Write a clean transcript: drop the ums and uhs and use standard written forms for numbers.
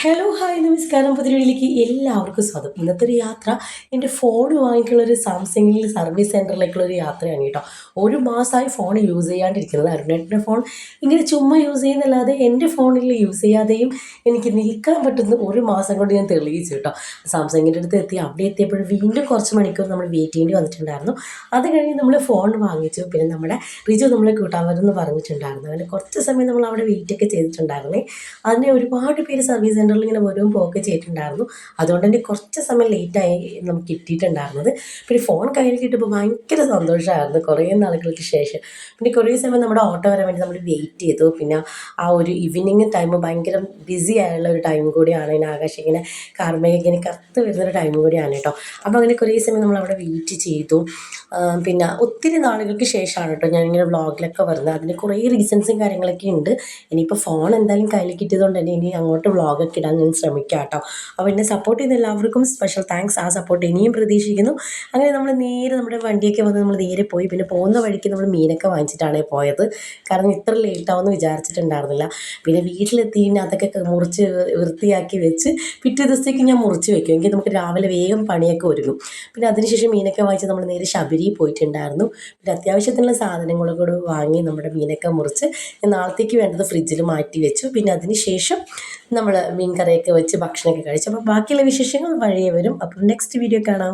Hello hi നമസ്കാരം. പുതിയ വീഡിയോയിലേക്ക് എല്ലാവർക്കും സ്വാഗതം. ഇന്നത്തെ ഒരു യാത്ര എൻ്റെ ഫോൺ വാങ്ങിക്കുള്ളൊരു സാംസങ്ങിൽ സർവീസ് സെൻറ്ററിലേക്കുള്ളൊരു യാത്രയാണ് കേട്ടോ. ഒരു മാസമായി ഫോൺ യൂസ് ചെയ്യാണ്ടിരിക്കുന്നത്. അരുണേട്ടൻ്റെ ഫോൺ ഇങ്ങനെ ചുമ്മാ യൂസ് ചെയ്യുന്നല്ലാതെ എൻ്റെ ഫോണിൽ യൂസ് ചെയ്യാതെയും എനിക്ക് നിൽക്കാൻ പറ്റുന്ന ഒരു മാസം കൊണ്ട് ഞാൻ തെളിയിച്ചു കേട്ടോ. സാംസങ്ങിൻ്റെ അടുത്ത് എത്തി. അവിടെ എത്തിയപ്പോൾ വീണ്ടും കുറച്ച് മണിക്കൂർ നമ്മൾ വെയിറ്റ് ചെയ്യേണ്ടി വന്നിട്ടുണ്ടായിരുന്നു. അത് കഴിഞ്ഞ് നമ്മൾ ഫോൺ വാങ്ങിച്ചു. പിന്നെ നമ്മുടെ റിജു നമ്മളെ കൂട്ടാൻ വരുമെന്ന് പറഞ്ഞിട്ടുണ്ടായിരുന്നു. അങ്ങനെ കുറച്ച് സമയം നമ്മൾ അവിടെ വെയിറ്റൊക്കെ ചെയ്തിട്ടുണ്ടായിരുന്നേ. അതിനെ ഒരുപാട് പേര് സർവീസ് സെൻറ്ററിൽ ഇങ്ങനെ വരും പോവുകയൊക്കെ ചെയ്തിട്ടുണ്ടായിരുന്നു. അതുകൊണ്ട് തന്നെ കുറച്ച് സമയം ലേറ്റായി നമുക്ക് കിട്ടിയിട്ടുണ്ടായിരുന്നത്. പിന്നെ ഫോൺ കയ്യിൽ കിട്ടിയപ്പോൾ ഭയങ്കര സന്തോഷമായിരുന്നു കുറേ നാളുകൾക്ക് ശേഷം. പിന്നെ കുറേ സമയം നമ്മുടെ ഓട്ടോ വരാൻ വേണ്ടി നമ്മൾ വെയിറ്റ് ചെയ്തു. പിന്നെ ആ ഒരു ഈവനിങ് ടൈം ഭയങ്കര ബിസി ആയുള്ള ഒരു ടൈം കൂടിയാണ്. ഇങ്ങനെ ആകാശം ഇങ്ങനെ കാർമേഘം ഇങ്ങനെ കറുത്ത് വരുന്നൊരു ടൈം കൂടിയാണ് കേട്ടോ. അപ്പോൾ അങ്ങനെ കുറേ സമയം നമ്മളവിടെ വെയിറ്റ് ചെയ്തു. പിന്നെ ഒത്തിരി നാളുകൾക്ക് ശേഷമാണ് കേട്ടോ ഞാനിങ്ങനെ വ്ളോഗിലൊക്കെ വരുന്നത്. അതിന് കുറേ റീസൺസും കാര്യങ്ങളൊക്കെ ഉണ്ട്. ഇനിയിപ്പോൾ ഫോൺ എന്തായാലും കയ്യിൽ കിട്ടിയതുകൊണ്ട് തന്നെ ഇനി അങ്ങോട്ട് വ്ളോഗൊക്കെ ഇടാൻ ഞാൻ ശ്രമിക്കാം കേട്ടോ. അപ്പോൾ എന്നെ സപ്പോർട്ട് ചെയ്യുന്ന എല്ലാവർക്കും സ്പെഷ്യൽ താങ്ക്സ്. ആ സപ്പോർട്ട് ഇനിയും പ്രതീക്ഷിക്കുന്നു. അങ്ങനെ നമ്മൾ നേരെ നമ്മുടെ വണ്ടിയൊക്കെ വന്ന് നമ്മൾ നേരെ പോയി. പിന്നെ പോകുന്ന വഴിക്ക് നമ്മൾ മീനൊക്കെ വാങ്ങിച്ചിട്ടാണ് പോയത്. കാരണം ഇത്ര ലേറ്റാവുമെന്ന് വിചാരിച്ചിട്ടുണ്ടായിരുന്നില്ല. പിന്നെ വീട്ടിലെത്തി പിന്നെ അതൊക്കെ മുറിച്ച് വൃത്തിയാക്കി വെച്ച് പിറ്റേ ദിവസത്തേക്ക് ഞാൻ മുറിച്ച് വെക്കും. എങ്കിൽ നമുക്ക് രാവിലെ വേഗം പണിയൊക്കെ ഒരുങ്ങും. പിന്നെ അതിനുശേഷം മീനൊക്കെ വാങ്ങിച്ച് നമ്മൾ നേരെ ശബരി പോയിട്ടുണ്ടായിരുന്നു. പിന്നെ അത്യാവശ്യത്തിനുള്ള സാധനങ്ങളൊക്കെ കൂടെ വാങ്ങി നമ്മുടെ മീനൊക്കെ മുറിച്ച് നാളത്തേക്ക് വേണ്ടത് ഫ്രിഡ്ജിൽ മാറ്റി വെച്ചു. പിന്നെ അതിന് ശേഷം നമ്മൾ മീൻ കറിയൊക്കെ വെച്ച് ഭക്ഷണമൊക്കെ കഴിച്ചു. അപ്പോൾ ബാക്കിയുള്ള വിശേഷങ്ങൾ വഴിയേ വരും. അപ്പോൾ നെക്സ്റ്റ് വീഡിയോ കാണാം.